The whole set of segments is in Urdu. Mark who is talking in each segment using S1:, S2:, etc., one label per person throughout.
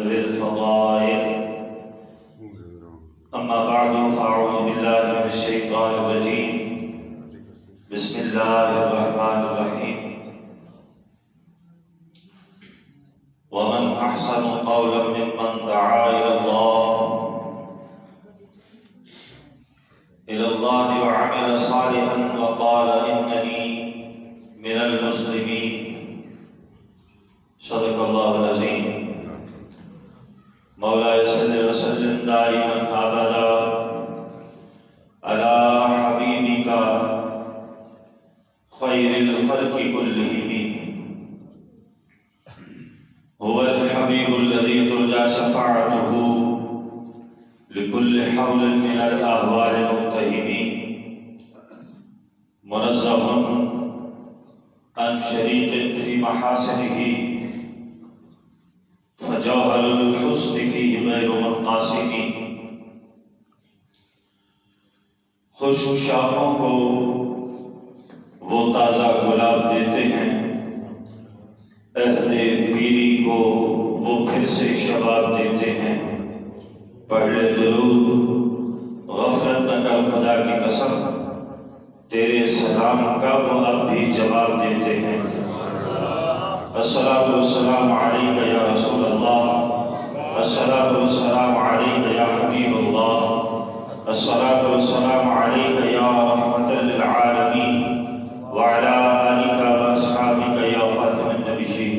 S1: ذي الفضائل. أما بعد فأعوذ بالله من الشيطان الرجيم. بسم الله الرحمن الرحيم. ومن أحسن قولا ممن دعا إلى الله وعمل صالحا وقال إنني من المسلمين. صدق الله العظيم. مولاي صل وسلم دائما أبدا على حبيبك خير الخلق كلهم. هو الحبيب الذي ترجى شفاعته لكل حول من الأهوال المتهمين. منزه عن شريك في محاسنه فجوهر الحسن فيه غير منقسم. خوشبو شاخوں کو وہ تازہ گلاب دیتے ہیں، عہد پیری کو وہ پھر سے شباب دیتے ہیں. پڑھ لے درود، غفلت نہ کر خدا کی قسم، تیرے سلام کا وہ اب بھی جواب دیتے ہیں. الصلاۃ والسلام علیک یا رسول اللہ، الصلاۃ والسلام علیک یا حبیب اللہ، الصلاۃ والسلام علیک یا رحمۃ للعالمین وعلی آلک واصحابک یا خاتم النبیین.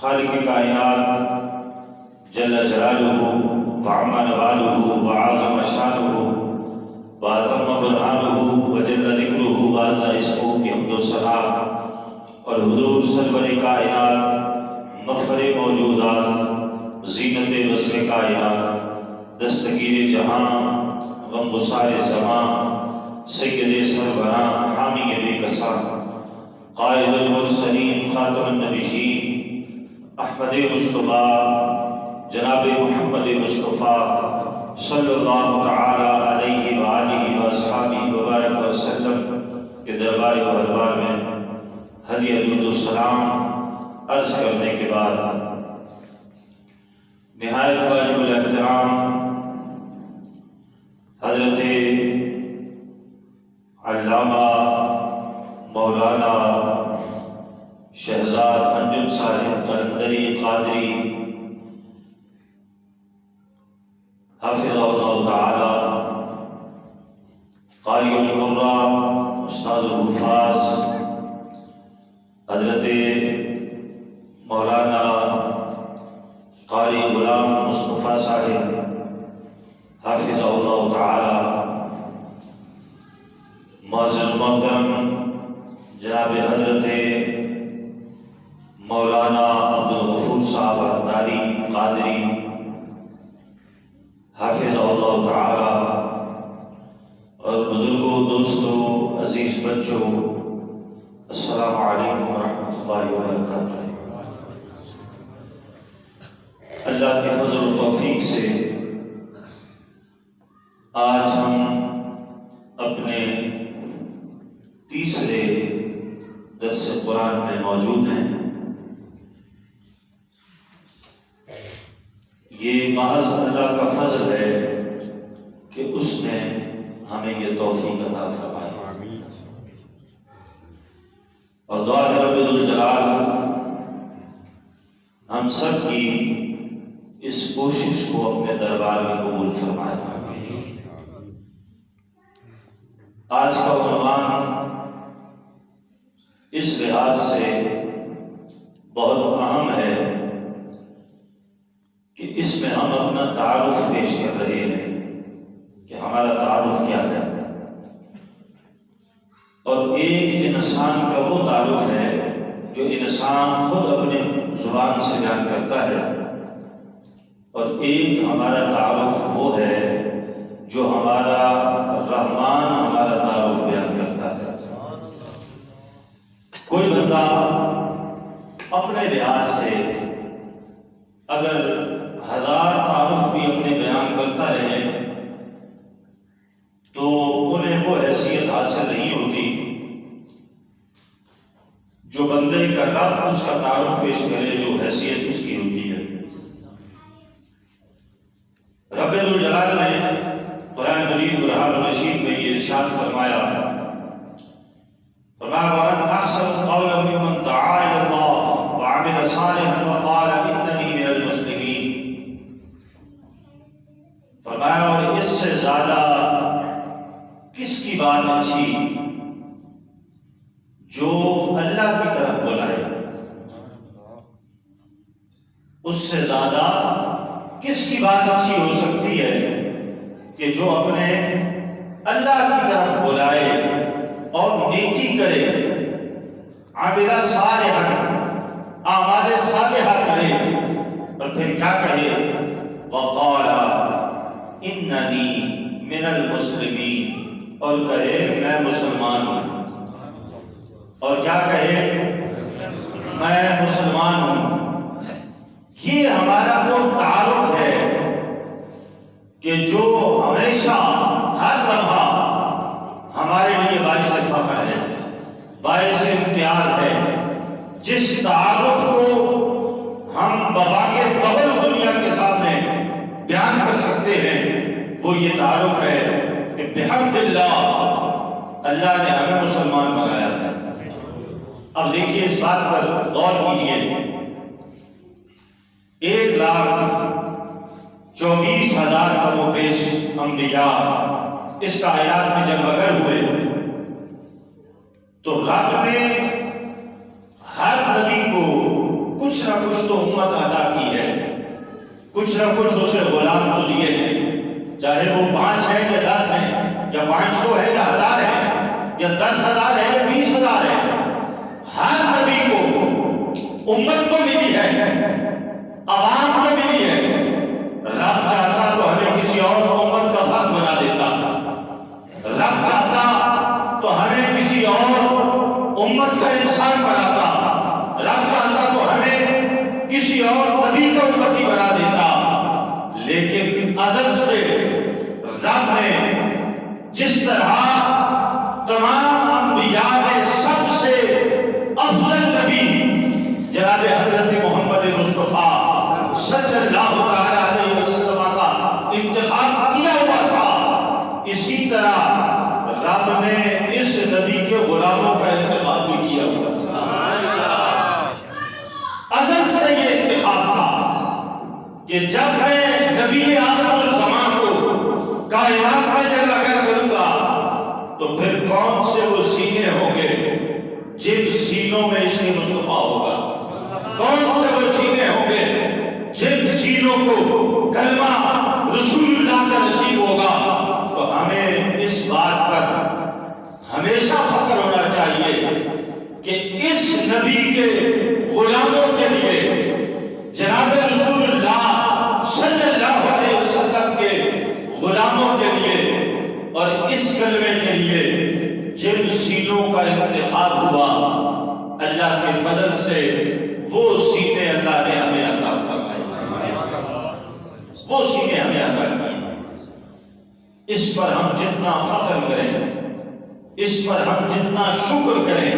S1: خالق کائنات جل جلالہ وعم نوالہ وعظم شانہ واتم برہانہ وجل ذکرہ وعز اسمہ کی حمد و ثنا اور حضور سرور کائنات، مفخر موجودات، زینت وصف کائنات، دستگیر جہاں، غمگسار زمان، سید سربراہ، حامی بے کساں، قائد المرسلین، خاتم النبیین، احمد مصطفیٰ جناب محمد مصطفیٰ صلی اللہ تعالی علیہ وآلہ وصحبہ وبارک وسلم کے دربار دربار میں ہدیہ درود السلام عرض کرنے کے بعد نہایت واجب الاحترام حضرت علامہ مولانا شہزاد انجم صاحب قلندری قادری حافظ اللہ تعالی، قاری القرآن، استاد الحفاظ حضرت مولانا قاری غلام مصطفیٰ صاحب حافظ اللہ تعالی، معزز محترم جناب حضرت مولانا عبدالغفور صاحب انداری قادری حافظ اللہ تعالی، اور بزرگوں، دوستوں، عزیز بچوں، السلام علیکم ورحمۃ اللہ وبرکاتہ. اللہ کے فضل و توفیق سے آج ہم اپنے تیسرے درس قرآن میں موجود ہیں. یہ محض اللہ کا فضل ہے کہ اس نے ہمیں یہ توفیق عطا فرمائی، اور دعا ہے رب ذوالجلال ہم سب کی اس کوشش کو اپنے دربار میں قبول فرمائے. آج کا عنوان اس لحاظ سے بہت اہم ہے کہ اس میں ہم اپنا تعارف پیش کر رہے ہیں کہ ہمارا تعارف کیا ہے، اور ایک انسان کا وہ تعارف ہے جو انسان خود اپنے زبان سے بیان کرتا ہے، اور ایک ہمارا تعارف وہ ہے جو ہمارا رحمان ہمارا تعارف بیان کرتا ہے. کوئی بندہ اپنے لحاظ سے اگر 1000 تعارف بھی اپنے بیان کرتا رہے تو انہیں وہ حیثیت حاصل نہیں ہوتی جو بندے کا رب اس کا تعارف پیش کرے جو حیثیت اس کی ہوتی ہے. جلال نے قرآن مجید برہان الرشید میں یہ ارشاد فرمایا وَمَنْ أَحْسَنُ قَوْلًا مِّمَّنْ دَعَا إِلَى اللَّهِ وَعَمِلَ صَالِحًا وَقَالَ إِنَّنِي مِنَ الْمُسْلِمِينَ۔ فرمایا اور اس سے زیادہ کس کی بات اچھی جو اللہ کی طرف بلائے، اس سے زیادہ کس کی بات اچھی ہو سکتی ہے کہ جو اپنے اللہ کی طرف بلائے اور نیکی کرے، عامل صالحا، اعمال صالحہ کرے، اور پھر کیا کہے وقال اننی من المسلمین، اور کہے میں مسلمان ہوں، اور کیا کہے میں مسلمان ہوں۔ یہ ہمارا وہ تعارف ہے کہ جو ہمیشہ ہر لمحہ ہمارے لیے باعث فخر ہے، باعث امتیاز ہے، جس تعارف کو ہم بباغ قبل دنیا کے سامنے بیان کر سکتے ہیں، وہ یہ تعارف ہے کہ بحمد اللہ اللہ نے ہمیں مسلمان بنایا ہے۔ اب دیکھیے اس بات پر غور کیجیے، 1,24,000 کم و بیش انبیاء اس کائنات میں جب بگر ہوئے تو رب نے ہر نبی کو کچھ نہ کچھ تو امت عطا کی ہے، کچھ نہ کچھ اسے غلام تو دیے ہیں، چاہے وہ 5 ہیں یا 10 ہیں یا 500 ہے یا 1000 ہے یا 10,000 ہے یا 20,000 ہے، ہر نبی کو امت تو ملی ہے، عوام کو ملی ہے۔ رب چاہتا تو ہمیں کسی اور امت کا فرد بنا دیتا، رب چاہتا تو ہمیں کسی اور امت کا انسان بناتا، رب چاہتا تو ہمیں کسی اور نبی کا امتی بنا دیتا، لیکن ازل سے رب نے جس طرح تمام انبیاء میں سب سے افضل نبی جناب حضرت محمد مصطفیٰ صلی اللہ تعالی علیہ وسلم کا انتخاب کیا ہوا تھا، اسی طرح رب نے اس نبی کے غلاموں کا انتخاب بھی کیا ہوا تھا۔ ازل سے یہ انتخاب تھا کہ جب میں نبی آخر الزمان کو کائنات میں جگہ کروں گا تو پھر کون سے وہ سینے ہوں گے جن سینوں میں اس کے مصطفیٰ ہوگا، کون سے وہ سینے ہوں گے جن سینوں کو کلمہ رسول اللہ کا نصیب ہوگا۔ تو ہمیں اس بات پر ہمیشہ فخر ہونا چاہیے کہ اس نبی کے غلاموں کے لیے، جناب رسول اللہ صلی اللہ علیہ وسلم کے غلاموں کے لیے اور اس کلمے کے لیے جن سینوں کا انتخاب ہوا، اللہ کے فضل سے وہ سینے اللہ نے ہمیں عطا فرمائے، وہ سینے ہمیں عطا کیے۔ اس پر ہم جتنا فخر کریں، اس پر ہم جتنا شکر کریں،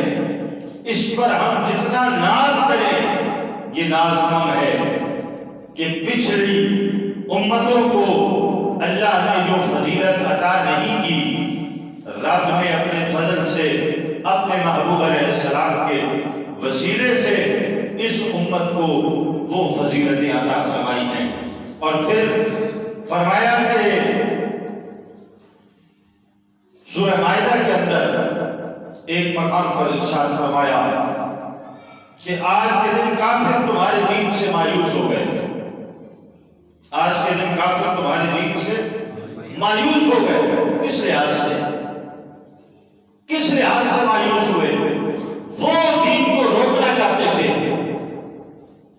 S1: اس پر ہم جتنا ناز کریں، یہ ناز کم ہے کہ پچھڑی امتوں کو اللہ نے جو فضیلت عطا نہیں کی، رب نے اپنے فضل سے اپنے محبوب علیہ السلام کے وسیلے سے اس امت کو وہ فضیلتیں عطا فرمائی ہیں۔ اور پھر فرمایا کہ سورہ مائدہ کے اندر ایک مقام پر ارشاد فرمایا کہ آج کے دن کافر تمہارے دین سے مایوس ہو گئے، آج کے دن کافر تمہارے دین سے مایوس ہو گئے۔ کس لحاظ سے؟ کس لحاظ سے مایوس ہوئے؟ وہ دین کو روکنا چاہتے تھے،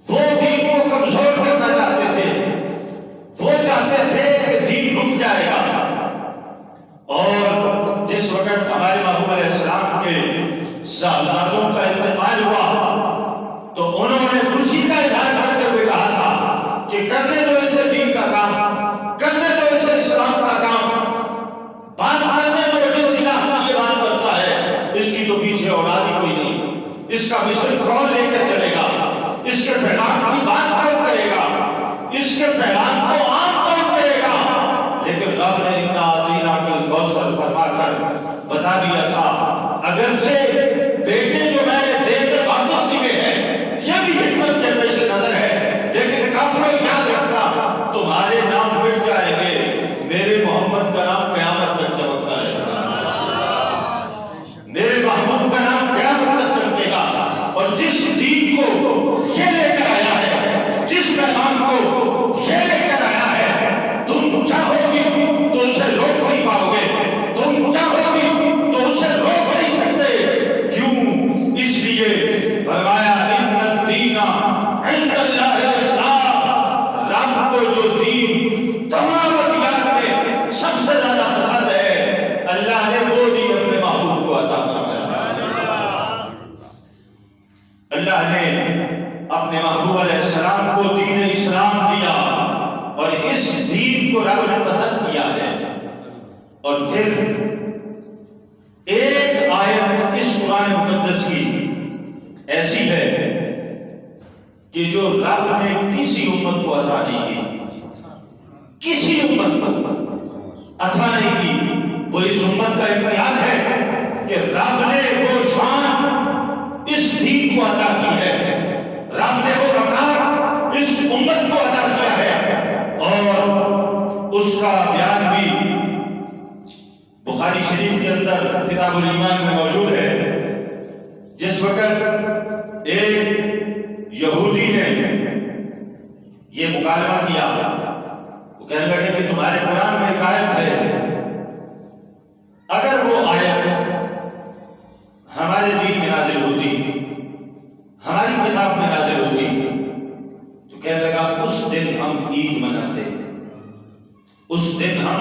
S1: وہ دین کو کمزور کرنا چاہتے تھے، وہ چاہتے تھے کہ دین رک جائے گا۔ اور جس وقت ہمارے محبوب علیہ السلام کے صاحبزادوں کا انتقال ہوا تو انہوں نے خوشی کا اظہار کرتے ہوئے کہا تھا کہ کرنے دو اسے دین کا کام، کرنے دو اسے اسلام کا کام، بات کرنے دو جس علاقہ یہ بات کرتا ہے اس کی تو پیچھے اولاد ہی کوئی نہیں، اس بتا دیا تھا اگرچہ بیٹے جو میں نے دے کر واپس دیے ہیں یہ بھی حکمت کے پیش نظر ہے، لیکن کافروں یاد رکھنا تمہارے نام مٹ جائیں گے، میرے محمد کا نام قیامت تک چمکتا ہے، میرے محبوب کا نام قیامت تک چمکے گا۔ اور جس دین کو یہ لے کر آیا ہے، جس پیغام کو یہ لے کر آیا ہے، تم چاہو گی تو اسے روک نہیں پاؤ گے، تم چاہو گی تو اسے روک نہیں سکتے۔ کیوں؟ اس لیے فرمایا ان الدین عند اللہ الاسلام، رب کو جو دین تمام ادیان میں سب سے زیادہ پسند ہے، اللہ نے وہ دین اپنے محبوب کو عطا فرمایا۔ اللہ نے اپنے محبوب علیہ السلام کو دین اسلام دیا اور اس دین کو رب نے پسند کیا ہے۔ اور پھر ایک آیت اس قرآن مقدس کی ایسی ہے کہ جو رب نے کسی امت کو عطا نہیں کی، کسی امت کو عطا نہیں کی۔ وہ اس امت کا امتیاز ہے کہ رب نے وہ شان اس دین کو عطا کی ہے، رب نے وہ وقار اس امت کو عطا کیا ہے۔ اور اس کا بیان بھی بخاری شریف کے اندر کتاب الایمان میں موجود ہے۔ جس وقت ایک یہودی نے یہ مکالمہ کیا، وہ کہنے لگے کہ تمہارے قرآن میں ایک آیت ہے، اگر وہ آیت ہمارے دین میں نازل ہوتی، ہماری کتاب میں نازل ہوتی، تو کہنے لگا اس دن ہم عید مناتے، اس دن ہم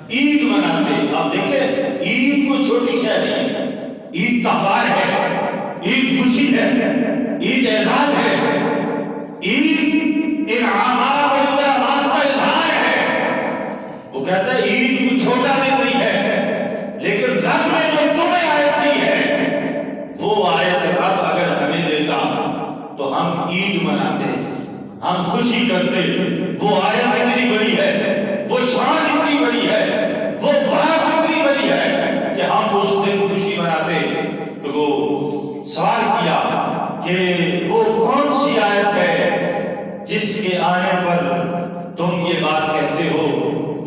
S1: عید مناتے۔ آپ دیکھیں عید کو چھوٹی شے نہیں ہے، عید تہوار ہے، عید خوشی ہے، عید اعزاز ہے، عید انعامات اور اکرامات کا اظہار ہے۔ وہ کہتا ہے عید کو چھوٹا دن نہیں ہے، لیکن رب نے جو تمہیں آیت دی ہے وہ آیت رب اگر ہمیں دیتا تو ہم عید مناتے، ہم خوشی کرتے۔ وہ آیت اتنی بڑی ہے، وہ شان اتنی بڑی ہے، وہ بات اتنی بڑی ہے کہ ہم اس دن خوشی مناتے۔ تو وہ سوال کیا کہ وہ کون سی آیت ہے جس کے آنے پر تم یہ بات کہتے ہو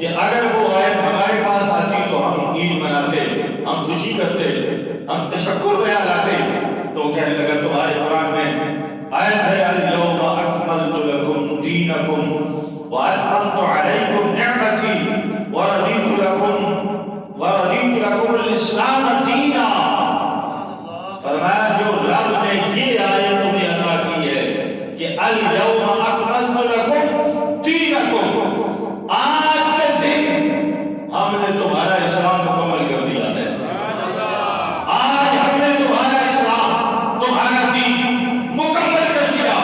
S1: کہ اگر وہ آیت ہمارے پاس آتی تو ہم عید مناتے، ہم خوشی کرتے، ہم تشکر بیان لاتے۔ تو وہ کہنے لگا تمہارے قرآن میں آیت ہے الیوم اکملت لکم دینکم واتممت علیکم نعمتی ورضیت لکم الاسلام دینا۔ فرمایا جو رب نے یہ آیت تمہیں عطا کی ہے کہ الیوم اکملت لکم دینکم، آج کے دن ہم نے تمہارا اسلام مکمل کر دیا ہے، آج ہم نے تمہارا اسلام، تمہارا دین مکمل کر دیا۔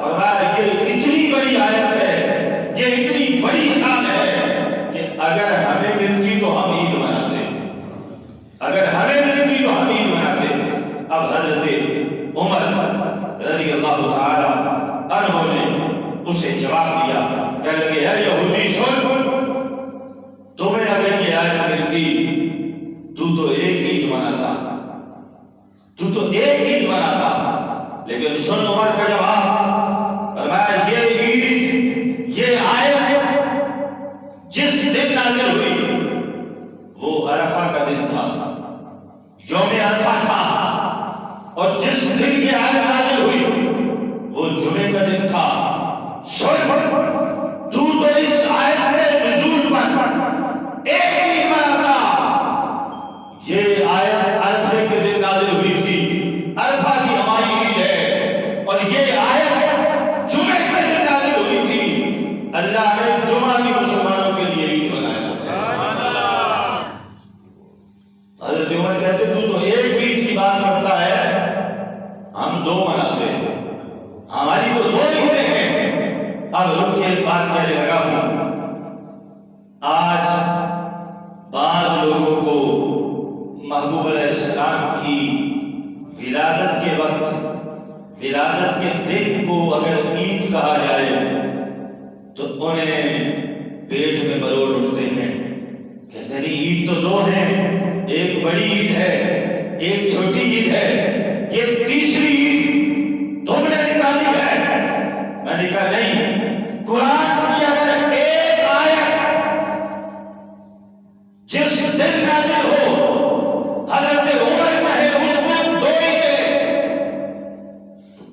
S1: فرمایا یہ اتنی بڑی آیت ہے، یہ اتنی بڑی شان ہے کہ اگر ہمیں ملتی تو ہم عید مناتے، اگر ہمیں ملتی تو ہم عید مناتے۔ اب حضرت عمر رضی اللہ تعالی عنہ نے اسے جواب دیا، کہنے لگے اے یہودی سن، تمہیں اگر یہ آیت ملتی تو ایک عید مناتا، تو ایک عید مناتا، لیکن سن عمر کا جواب، فرمایا یہ عید، یہ آیت جس دن نازل ہوئی وہ عرفہ کا دن تھا، یوم عرفہ تھا، اور جس دن یہ آیت نازل ہوئی وہ جمعے کا دن تھا۔ سن تو اس آیت میں نزول پر ایک عید مناتا، یہ آیت عرفے کے دن نازل ہوئی تھی، عرفہ کی ہماری عید ہے، اور یہ آیت جمعے کے دن نازل ہوئی تھی، اللہ نے جمعہ بھی مسلمانوں کے لیے عید بنایا۔ حضرت عمر کہتے تو ایک عید کی بات کرتا ہے، ہم دو مناتے ہیں، ہماری تو دو عیدیں ہیں۔ اب رک کے ایک بات کہنے لگا ہوں، آج بعض لوگوں کو محبوب علیہ السلام کی ولادت کے وقت، ولادت کے دن کو اگر عید کہا جائے تو انہیں پیٹ میں مروڑ اٹھتے ہیں، کہتے ہیں عید تو دو ہیں، ایک بڑی عید ہے ایک چھوٹی عید ہے، یہ تیسری عید تم نے نکالی ہے۔ میں نے کہا نہیں، قرآن کی اگر ایک آیت جس دن نازل ہو حضرت عمر کہے اس میں 2 عیدیں،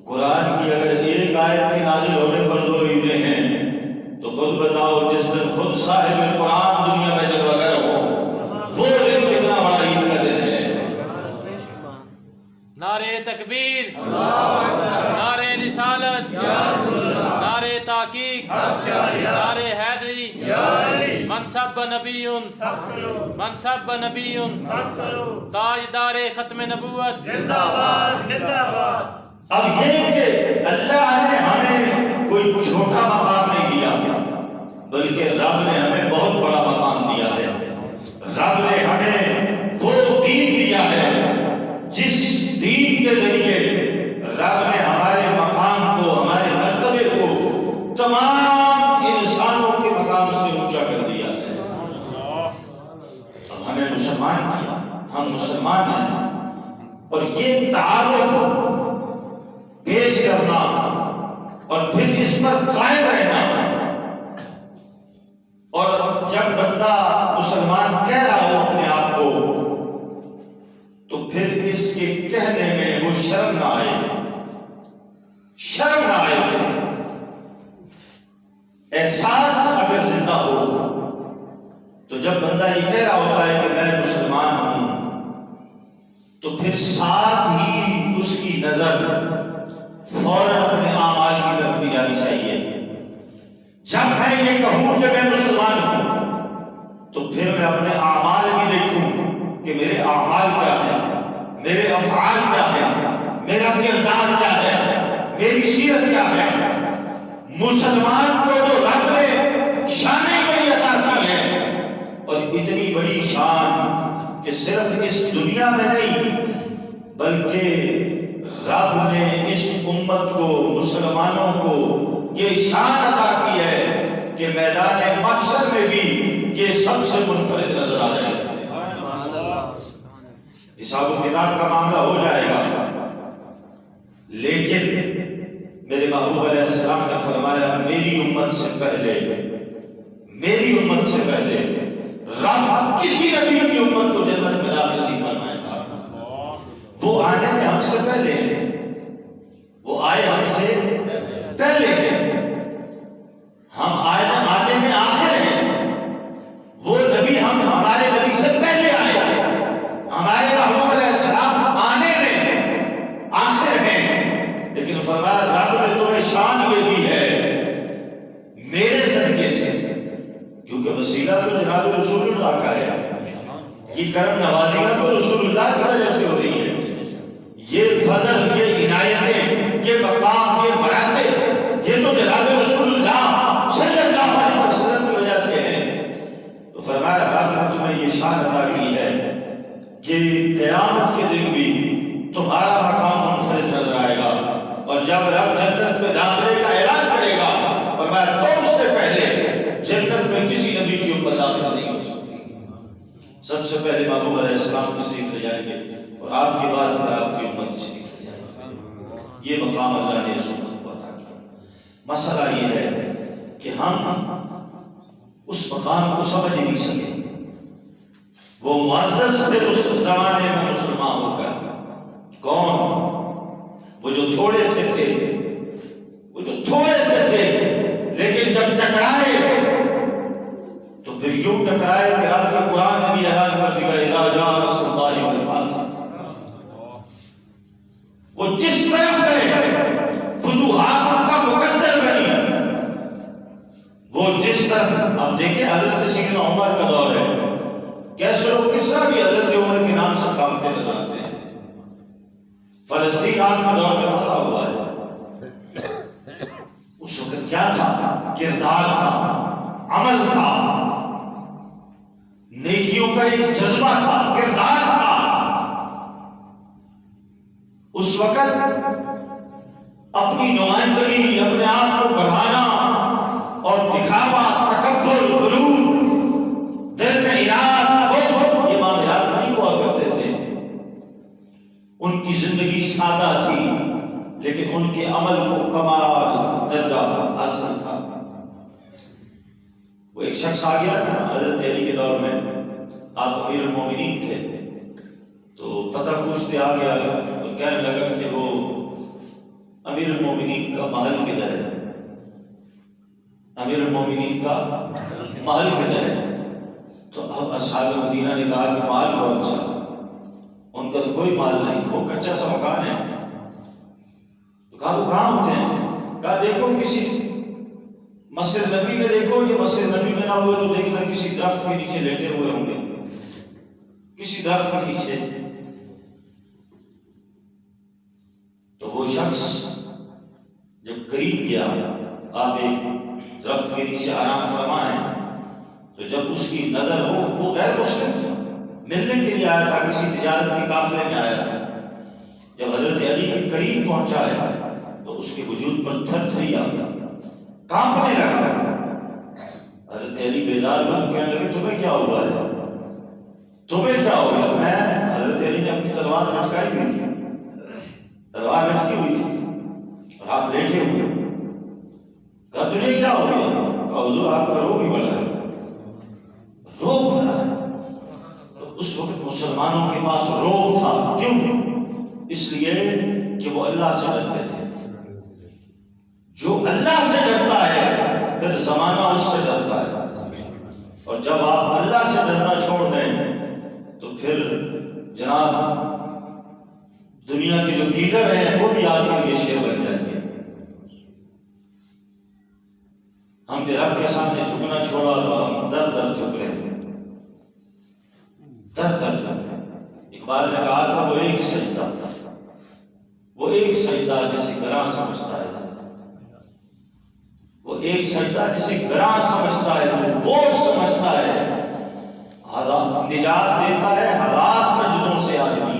S1: قرآن کی اگر ایک آیت کے نازل ہونے پر 2 عیدیں ہیں تو خود بتاؤ جس دن خود صاحب قرآن دنیا میں جلوہ گر ہو وہ دن کتنا بڑا عید کا دن ہے۔
S2: نعرہ تکبیر، نعرہ رسالت، نعرہ تحقیق، نعرہ حیدری، منصب نبی منصب نبی تاجدار ختم نبوت زندہ باد زندہ باد۔
S1: اب یہ کہ اللہ نے ہمیں کوئی چھوٹا مقام نہیں دیا بلکہ رب نے ہمیں بہت بڑا مقام دیا ہے۔ رب نے ہمیں وہ دین دیا ہے جس دین کے ذریعے رب نے ہمارے مقام کو، ہمارے مرتبے کو تمام انسانوں کے مقام سے اونچا کر دیا ہے۔ اب ہمیں مسلمان کیا، ہم مسلمان ہیں، اور یہ تعارف پیش کرنا اور پھر اس پر قائم رہنا، اور جب بندہ مسلمان کہہ رہا ہو اپنے آپ کو تو پھر اس کے کہنے میں وہ شرم نہ آئے، شرم نہ آئے، اسے احساس اگر زندہ ہو تو جب بندہ یہ کہہ رہا ہوتا ہے کہ میں مسلمان ہوں تو پھر ساتھ ہی اس کی نظر فوراً اپنے اعمال کی طرف بھی جانی چاہیے۔ جب میں یہ کہوں کہ میں مسلمان ہوں تو پھر میں اپنے اعمال بھی دیکھوں کہ میرے اعمال کیا ہیں، میرے افعال کیا ہیں، میرا کردار کیا ہے، میری سیرت کیا ہے۔ مسلمان کو جو رب نے شانیں بڑی عطا کی ہے، اور اتنی بڑی شان کہ صرف اس دنیا میں نہیں بلکہ رب نے اس امت کو، مسلمانوں کو یہ شان عطا کی ہے کہ میدان محشر میں بھی یہ سب سے منفرد نظر آ جائے گا۔ حساب و کتاب کا معاملہ ہو جائے گا، لیکن میرے محبوب علیہ السلام نے فرمایا میری امت سے پہلے، میری امت سے پہلے رب کسی نبی کی امت کو جنت میں داخل نہیں فرمائے گا۔ وہ آنے میں ہم سے پہلے ہیں، وہ آئے ہم سے پہلے ہیں، ہم آنے میں آخر ہیں۔ وہ نبی ہمارے نبی سے پہلے آئے، ہمارے محبوب علیہ السلام آنے میں آخر ہیں، لیکن فرمایا رب نے تمہیں شان یہ دی ہے میرے صدقے سے، کیونکہ وسیلہ تو جناب رسول اللہ کا ہے، یہ کرم نوازیاں تو رسول اللہ کی وجہ سے ہو رہی ہے۔ یہ فضل، یہ عنایتیں، یہ مقام، یہ مراتب، یہ تو جناب رسول اللہ صلی اللہ علیہ وسلم کی وجہ سے ہے۔ تو فرمایا رب نے تمہیں یہ شان عطا کی ہے کہ قیامت کے دن بھی تمہارا مقام منفرد نظر آئے گا، اور جب رب جنت میں داخلے کا اعلان کرے گا فرمایا تم سے پہلے جنت میں کسی نبی کی امت داخل نہیں ہو سکتی۔ سب سے پہلے محبوب علیہ السلام تشریف لے جائیں گے اور آپ کے بعد پھر آپ کی امت تشریف لے جائے گی۔ یہ مقام اللہ نے اس امت کو عطا کیا۔ مسئلہ یہ ہے کہ ہم اس مقام کو سمجھ نہیں سکے۔ وہ معزز تھے اس زمانے میں مسلمان ہو کر، کون؟ وہ جو تھوڑے سے تھے، وہ جو تھوڑے سے تھے، لیکن جب ٹکرائے تو پھر یوں ٹکرائے کہ رب کے قرآن نے بھی اعلان کر دیا اذا جاء نصر اللہ والفتح۔ وہ جس طرف گئے فتوحات کا مقدر بنی، وہ جس طرف، اب دیکھیں حضرت سیدنا عمر کا دور ہے، کیسے لوگ کس طرح بھی حضرت عمر کے نام سے کامتے نظرتے ہیں۔ فلسطین آپ کے دور میں فتح ہوا ہے، اس وقت کیا تھا؟ کردار تھا، عمل تھا، نیکیوں کا ایک جذبہ تھا، کردار تھا۔ اس وقت اپنی نمائندگی، اپنے آپ کو بڑھانا اور دکھاوا، تکبر، غرور، دل میں عناد، یہ معاملات نہیں ہوا ان کے عمل کو کمال درجہ حاصل تھا۔ وہ ایک شخص آ گیا تھا حضرت علی کے دور میں، آپ امیر المومنین تھے، تو پتہ پوچھتے آ گیا تو کہنے لگا کہ وہ امیر المومنین کا محل کدھر ہے، امیر المومنین کا محل کدھر ہے؟ تو اب اصحاب مدینہ نے کہا کہ محل کون سا؟ ان کا تو کوئی محل نہیں، وہ کچا سا مکان ہے۔ تو کہا وہ کہاں ہوتے ہیں؟ کہا دیکھو کسی مسجد نبی میں دیکھو، یہ مسجد نبی میں نہ ہوئے تو دیکھنا کسی درخت کے نیچے لیٹے ہوئے ہوں گے، کسی درخت کے نیچے۔ تو وہ شخص جب قریب گیا، آپ ایک درخت کے نیچے آرام فرما ہے، تو جب اس کی نظر وہ غیر مسلم تھا، ملنے کے لیے آیا تھا، کسی تجارت کے قافلے میں آیا تھا، جب حضرت علی کے قریب پہنچا ہے تو اس کے وجود پر تھر تھری آ گیا، کانپنے لگا۔ حضرت علی بیدار ہوئے، کہنے لگے تمہیں کیا ہوا ہے، تمہیں کیا ہو گیا؟ میں حضرت علی نے اپنی تلوار لٹکائی ہوئی تھی، تلوار لٹکی ہوئی تھی اور آپ لیٹے ہوئے۔ کہا تجھے کیا ہو گیا؟ کہا حضور آپ کا روح بھی بڑا ہے، روح بڑا ہے۔ تو اس وقت مسلمانوں کے پاس روح تھا، کیوں؟ اس لیے کہ وہ اللہ سے ڈرتے تھے۔ جو اللہ سے ڈرتا ہے پھر زمانہ اس سے ڈرتا ہے، اور جب آپ اللہ سے ڈرنا چھوڑ دیں تو پھر جناب دنیا کے جو گیدڑ ہیں وہ بھی آپ کے لیے شیر بن جائیں گے۔ ہم نے رب کے سامنے جھکنا چھوڑا تو ہم در در جھک رہے ہیں، در در جھک رہے ہیں۔ اقبال نے کہا تھا وہ ایک سجدہ، وہ ایک سجدہ جسے گراں سمجھتا ہے، وہ ایک سجدہ جسے گراں سمجھتا ہے، وہ بوجھ سمجھتا ہے، نجات دیتا ہے ہزار سجدوں سے آدمی۔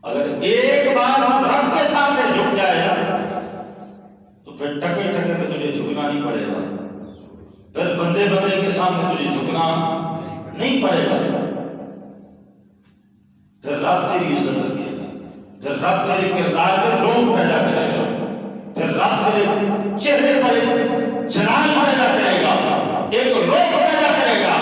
S1: اگر ایک بار رب کے سامنے جھک جائے گا تو پھر ٹکے ٹکے پہ تجھے جھکنا نہیں پڑے گا، پھر بندے بندے کے سامنے تجھے جھکنا نہیں پڑے گا، پھر رب تیری عزت رکھے گا، پھر رب تیرے کردار میں لوگ پیدا کرے گا، پھر رب تیرے چہرے پر ایک جلال پیدا کرے گا، ایک روح پیدا کرے گا۔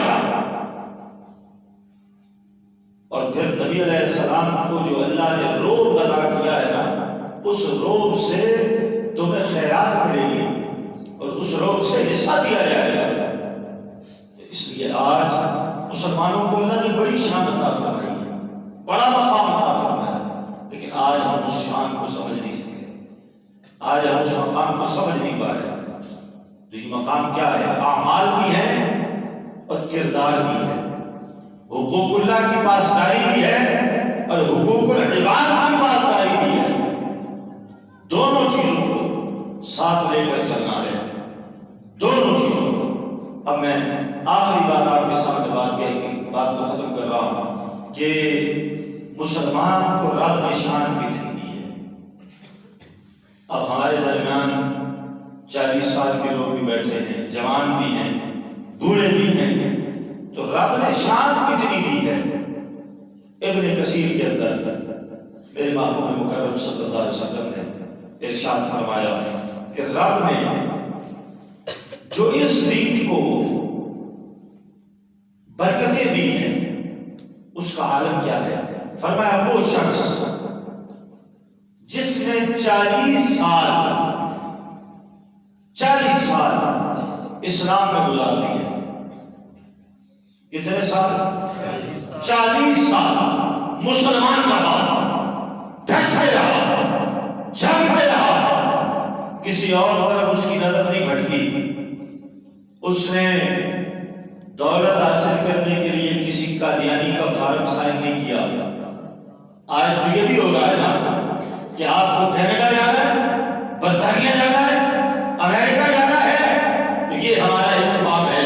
S1: اور پھر نبی علیہ السلام کو جو اللہ نے روح عطا کیا ہے نا، اس روح سے تمہیں خیرات ملے گی اور اس روح سے حصہ دیا جائے گا۔ اس لیے آج مسلمانوں کو اللہ نے بڑی شان عطا فرمائی ہے، بڑا مقام عطا فرمایا ہے، لیکن آج ہم اس شان کو سمجھ نہیں سکتے، آج ہم اس مقام کو سمجھ نہیں پا رہے۔ تو یہ مقام کیا ہے؟ اعمال بھی ہے اور کردار بھی ہے، حقوق اللہ کی پاسداری بھی ہے اور حقوق العباد کی پاسداری بھی ہے۔ دونوں چیزوں کو ساتھ لے کر چلنا ہے، دونوں چیزوں کو۔ اب میں آخری بات آپ کے سامنے بات کو ختم کر رہا ہوں کہ مسلمان کو رب نے شان کتنی دی ہے۔ اب ہمارے درمیان 40 سال کے لوگ بھی بیٹھے ہیں، جوان بھی ہیں، بوڑھے بھی ہیں، تو رب نے شان کتنی دی ہے۔ ابن کثیر کے اندر میرے محبوب مکرم صلی اللہ علیہ وسلم نے ارشاد فرمایا کہ رب نے جو اس دین کو برکتیں دی ہیں اس کا عالم کیا ہے؟ فرمایا وہ شخص جس نے 40 سال اسلام میں گزار دیے۔ کتنے سال؟ 40 سال مسلمان رہا، ڈٹے رہا، جھگڑے رہا، کسی اور طرف اس کی نظر نہیں بھٹکی۔ اس نے دولت حاصل کرنے کے لیے کسی قادیانی کا فارم سائن نہیں کیا۔ آج تو یہ بھی ہو رہا ہے نا کہ آپ کو کینیڈا جانا ہے، برطانیہ جانا ہے، امریکہ جانا ہے، تو یہ ہمارا ایک فارم ہے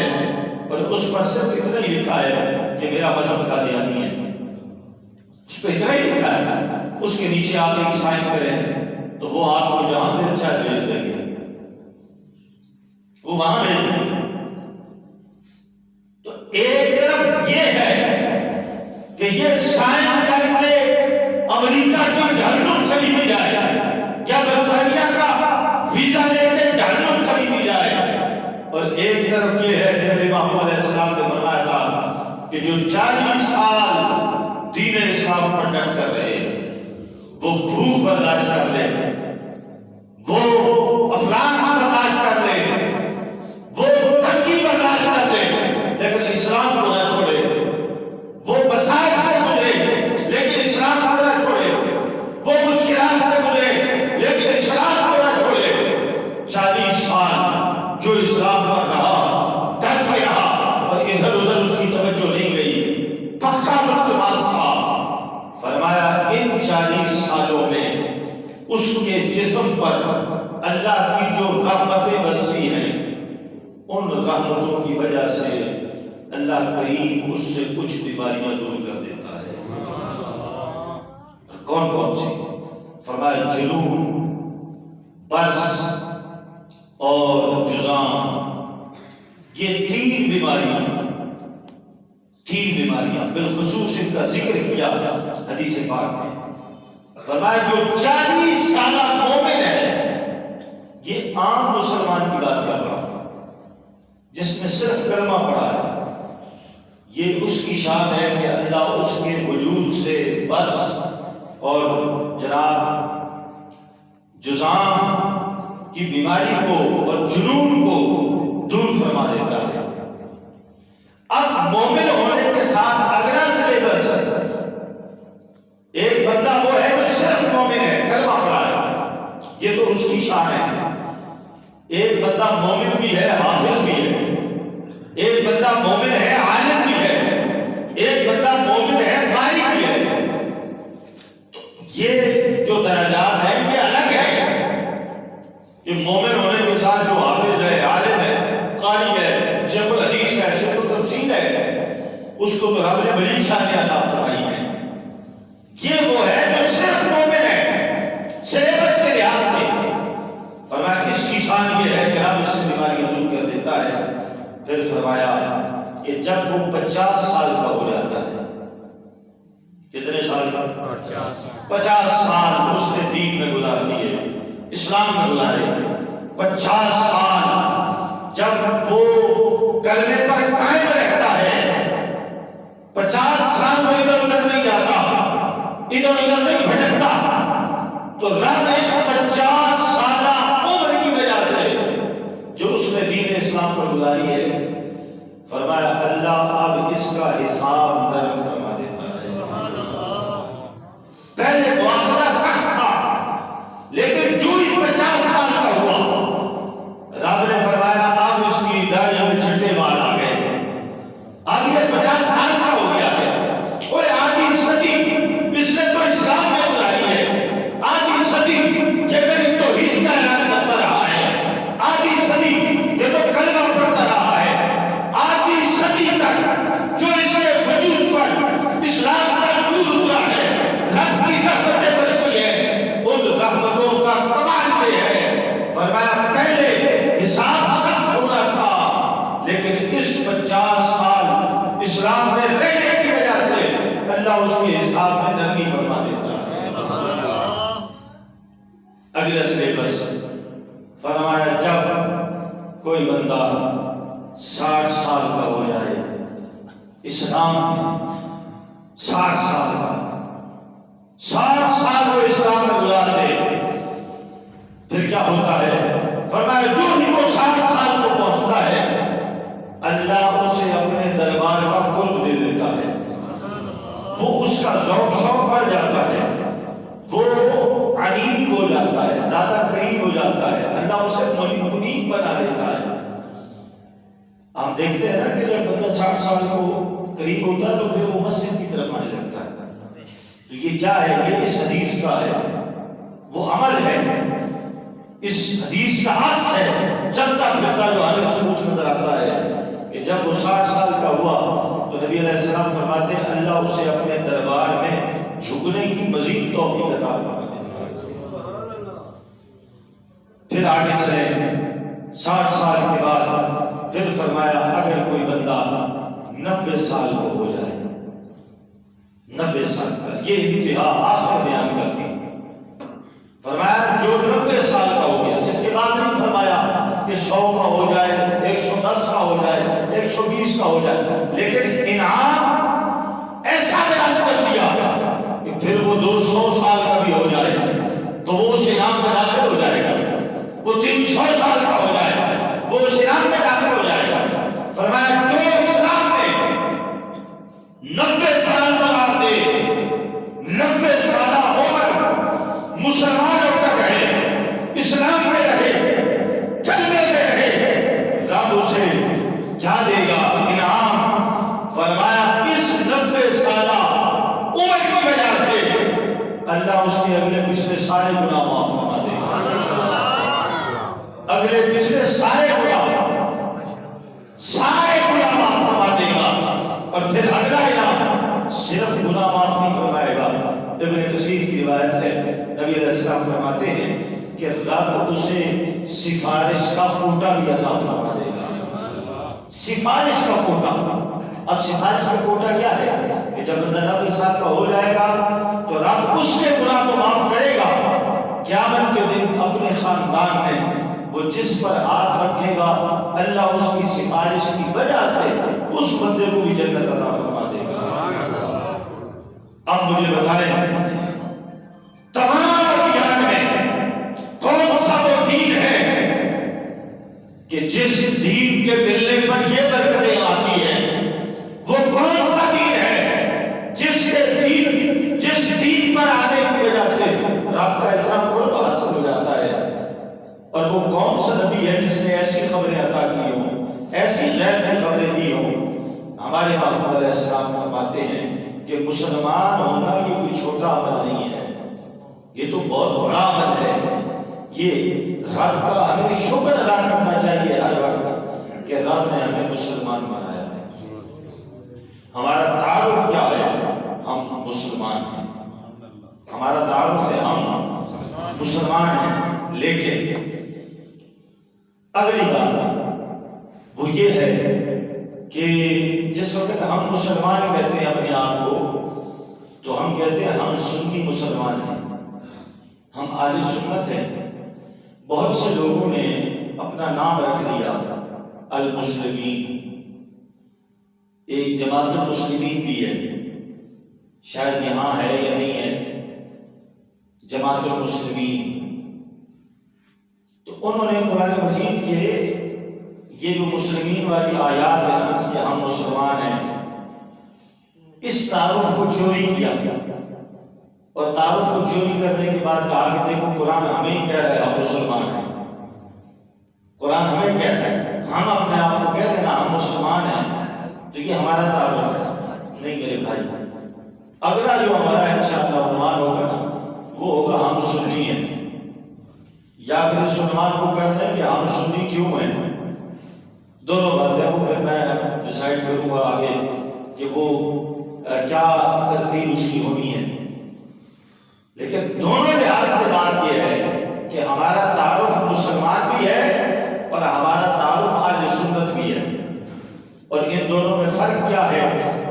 S1: اور اس پر صرف اتنا ہی لکھا ہے کہ میرا مذہب قادیانی ہے، اس پہ اتنا ہی لکھا ہے۔ اس کے نیچے آپ ایک سائن کریں تو وہ آپ کو جہاں دل سے بھیج دیں گے، وہ وہاں بھیج دیں گے۔ تو ایک طرف یہ ہے کہ یہ سائن کر کے امریکہ کی جہنم خریدی جائے، کیا برطانیہ کا ویزا لے کے جہنم خریدی جائے؟ اور ایک طرف یہ ہے کہ نبی محمد علیہ السلام نے فرمایا تھا کہ جو 40 سال دین اسلام پر ڈٹ کر رہے وہ بھوک برداشت کر لے، وہ افلاس برداشت کر لے، وہ تنگی برداشت کر لے، لیکن اسلام کو نہ چھوڑے، وہ مسائل سے گزرے لیکن اسلام کو نہ چھوڑے، وہ مشکلات سے گزرے لیکن اسلام کو نہ چھوڑے، 40 سال جو اسلام پر رہا، ڈٹ کے رہا اور ادھر ادھر اس کی توجہ نہیں گئی، پکا مسلمان تھا، فرمایا ان 40 سالوں میں اس کے جسم پر اللہ کی جو رحمتیں برسی ہیں، ان رحمتوں کی وجہ سے اللہ کریم اس سے کچھ بیماریاں دور کر دیتا ہے۔ کون کون سی؟ فرمایا جنون، برس اور جذام، یہ تین بیماریاں بالخصوص ان کا ذکر کیا حدیث پاک میں۔ فرمایا جو 40 سالہ مومن ہے، یہ عام مسلمان کی بات کر رہا ہوں، جس نے صرف کلمہ پڑھا ہے، یہ اس کی شان ہے کہ اللہ اس کے وجود سے برس اور جناب جذام کی بیماری کو اور جنون کو دور فرما دیتا ہے۔ اب مومن ہونے کے ساتھ اگلا سلیبس، ایک بندہ وہ ہے جو صرف مومن ہے، کلمہ پڑھا ہے، یہ تو اس کی شان ہے۔ ایک بندہ مومن بھی ہے، حافظ بھی ہے، ایک بندہ مومن ہے، عالم بھی ہے، ایک بندہ مومن ہے، قاری بھی ہے۔ تو یہ جو درجات ہیں یہ الگ ہے کہ مومن ہونے کے ساتھ جو حافظ ہے، عالم ہے، قاری ہے، شیخ الحدیث ہے، شیخ التفسیر ہے، اس کو تو رب نے بڑی شانیں عطا فرمائی ہیں۔ یہ وہ ہے جو صرف مومن ہے، سلیبس کے لحاظ سے فرمایا اس کی شان یہ ہے کہ رب اس سے بیماری دور کر دیتا ہے۔ پھر فرمایا کہ جب وہ 50 سال کا ہو جاتا ہے، کتنے سال کا؟ 50 سال اس نے دین میں گزار دیے، اسلام میں گزارے، 50 سال جب وہ کلمے پر قائم رہتا ہے، 50 سال وہ ادھر ادھر نہیں جاتا، ادھر ادھر نہیں بھٹکتا، تو رب نے 50 سالہ عمر کی وجہ سے جو اس نے دین اسلام پر گزاری ہے، فرمایا اللہ اب اس کا حساب نرم فرما دیتا ہے۔ پہلے معاملہ سخت تھا، لیکن جو ہی 50 سال کا ہوا، رب نے فرمایا اب اس کی داڑھی میں چھٹے بال آ گئے، اب یہ 50 سال کا ہو گیا ہے، اور آدھی صدی اس نے تو اسلام میں گزاری ہے، آدھی صدی یہ میری توحید کا اعلان کرتا رہا ہے، آدھی صدی یہ تو کلمہ پڑھتا رہا ہے، آدھی صدی تک جو اس کے وجود پر اسلام کا نور اترا ہے، رب کی رحمتیں برسی ہیں، ان رحمتوں کا کمال یہ ہے، فرمایا پہلے حساب سخت ہونا تھا، لیکن اس 50 سال اسلام میں رہنے کی وجہ سے اللہ اس کے حساب میں نرمی فرما دیتا ہے۔ اگلا سلیبس فرمایا جب کوئی بندہ 60 سال کا ہو جائے، اسلام میں 60 سال کا، 60 سال وہ اسلام میں گزار دے، پھر کیا ہوتا ہے؟ فرمایا جو ہی وہ 60 سال کو پہنچتا ہے، اللہ اسے اپنے دربار کا قرب دے دیتا ہے، وہ اس کا ذوق شوق بڑھ جاتا ہے، وہ قریب ہو جاتا ہے، زیادہ قریب ہو جاتا ہے، اللہ اسے منیب بنا دیتا ہے۔ ہم دیکھتے ہیں نا کہ جب بندہ 60 سال کو قریب ہوتا ہے تو پھر وہ مسجد کی طرف آنے لگتا ہے، تو یہ کیا ہے؟ یہ اس حدیث کا ہے، وہ عمل ہے، اس حدیث کا عکس ہے، چلتا پھرتا جو ہمیں ثبوت نظر آتا ہے کہ جب وہ 60 سال کا ہوا تو نبی علیہ السلام فرماتے ہیں اللہ اسے اپنے دربار میں جھکنے کی مزید توفیق عطا فرماتے ہیں۔ پھر آگے چلیں، 60 سال کے بعد پھر فرمایا اگر کوئی بندہ 90 سال کو ہو جائے، 90 سال کا یہ انتہا آخر بیان کر دی. فرمایا جو 90 سال کا ہو گیا، اس کے بعد نہیں فرمایا کہ 100 کا ہو جائے، 110 کا ہو جائے، 120 کا ہو جائے، لیکن انعام ایسا بیان کر دیا کہ پھر وہ 200 سال کا بھی ہو جائے تو وہ اس انعام میں داخل ہو جائے گا، وہ 300 سال کا ہو جائے وہ اس انعام میں داخل ہو جائے گا. فرمایا جو اسلام میں 90 سال گزار دے، 90 سالہ عمر مسلمان ہو کر رہے، اسلام میں رہے، کلمے میں رہے، رب اسے کیا دے گا؟ انعام. فرمایا اس 90 سالہ عمر کی وجہ سے اللہ اس کے اگلے پچھلے سارے گناہ معاف فرما دے گا. اگلے پچھلے سارے گناہ معاف فرما دے گا. اور پھر اگلا انعام صرف گناہ معاف نہیں فرمائے گا. ابن کثیر کی روایت ہے، نبی علیہ السلام فرماتے ہیں کہ رب اسے سفارش کا کوٹا بھی عطا فرما دے گا. سفارش کا کوٹا. اب سفارش کا کوٹا کیا ہے کہ جب بندہ 90 سال کا ہو جائے گا تو رب اس کے گناہ کو معاف کرے گا. قیامت کے دن اپنے خاندان میں وہ جس پر ہاتھ رکھے گا اللہ اس کی سفارش کی وجہ سے اس بندے کو بھی جنت عطا فرما دے گا. اب مجھے بتائیں تمام ادیان میں کون سا وہ دین ہے کہ جس دین کے ملنے پر یہ برکتیں آتی ہیں؟ وہ کون سا دین ہے جس دین پر آنے کی وجہ سے رب کا اتنا قرب حاصل ہو جاتا ہے؟ اور وہ کون سا نبی ہے جس نے ایسی خبریں عطا کی ہوں، ایسی غیب کی خبریں دی ہوں؟ ہمارے محبوب علیہ السلام فرماتے ہیں کہ مسلمان ہونا یہ کوئی چھوٹا عمل نہیں ہے، یہ تو بہت بڑا عمل ہے. یہ رب کا ہمیں شکر ادا کرنا چاہیے ہر وقت کہ رب نے ہمیں مسلمان بنایا ہے. ہمارا تعارف کیا ہے؟ ہم مسلمان ہیں. ہمارا تعارف ہے ہم مسلمان ہیں. لیکن اگلی بات وہ یہ ہے کہ جس وقت ہم مسلمان کہتے ہیں اپنے آپ کو تو ہم کہتے ہیں ہم سنی مسلمان ہیں، ہم اہل سنت ہیں. بہت سے لوگوں نے اپنا نام رکھ لیا المسلمین. ایک جماعت المسلمین بھی ہے، شاید یہاں ہے یا نہیں ہے جماعت المسلمین. تو انہوں نے قرآن مجید کے یہ جو مسلمین والی آیات ہے نا کہ ہم مسلمان ہیں، اس تعارف کو چوری کیا اور تعارف کو چوری کرنے کے بعد کہا کہ دیکھو قرآن ہمیں ہی کہہ رہا ہے ہم مسلمان ہیں. قرآن ہمیں کہہ رہا ہے، ہم اپنے آپ کو کہہ رہے ہیں نا ہم مسلمان ہیں، تو یہ ہمارا تعارف ہے. نہیں میرے بھائی، اگلا جو ہمارا انشاءاللہ عنوان ہوگا نا وہ ہوگا ہم سنی ہیں. یا پھر اس عنوان کو کر دیں کہ ہم سنی کیوں ہیں. دونوں باتیں وہ پھر میں ڈیسائیڈ کروں گا آگے کہ وہ کیا ترتیب اس کی ہونی ہے. لیکن دونوں لحاظ سے بات یہ ہے کہ ہمارا تعارف مسلمان بھی ہے اور ہمارا تعارف اہل سنت بھی ہے. اور ان دونوں میں فرق کیا ہے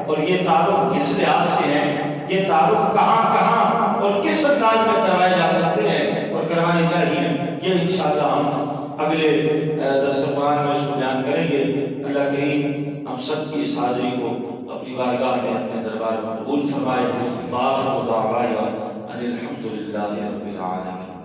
S1: اور یہ تعارف کس لحاظ سے ہے، یہ تعارف کہاں کہاں اور کس انداز میں کروائے جا سکتے ہیں اور کروانے چاہیے، یہ انشاءاللہ ہم اگلے درس قرآن میں اس کو بیان کریں گے. اللہ کریم ہم سب کی اس حاضری کو اپنی بارگاہ میں اپنے دربار میں قبول فرمائے. باخر دعوانا ان الحمدللہ رب العالمین.